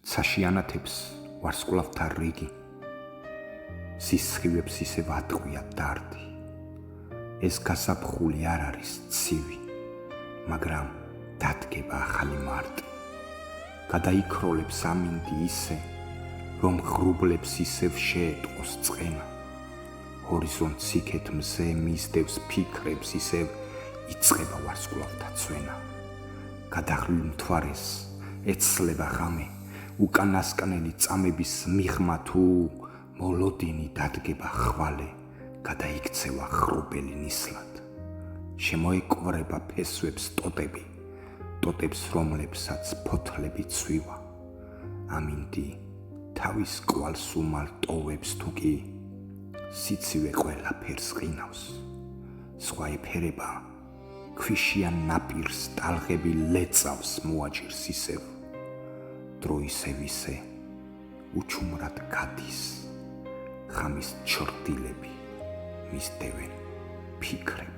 საშიანათებს ვარსკვლავთა რიგი, სისხივებს ისევ ატყვია დარდი. ეს გასაფხული არ არის ცივი, მაგრამ დადგება ახალი მარტი. გადაიქროლებს ამინდი ისე, რომ ღრუბლებს ისევ შეეტყოს წყენა. ჰორიზონტს იქეთ მზე მისდევს ფიქრებს, ისევ იწყება ვარსკვლავთა ცვენა. გადაღლილ მთვარეს ეცლება ღამე, უკანასკნელი წამების მიღმა თუ მოლოდინი დადგება ხვალე, გადაიქცევა ღრუბელი ნისლად. შემოეკვრება ფესვებს ტოტები, ტოტებს რომლებსაც ფოთლები ცვივა. ამინდი თავის კვალს უმალ ტოვებს თუ კი სიცივე ყველაფერს ყინავს. სხვა ეფერება ქვიშიან ნაპირს ტალღები ლეწავს მოაჭირს ისევ. დრო ისევ ისე უჩუმრად გადის, ღამის ჩრდილები მისდევენ ფიქრებს.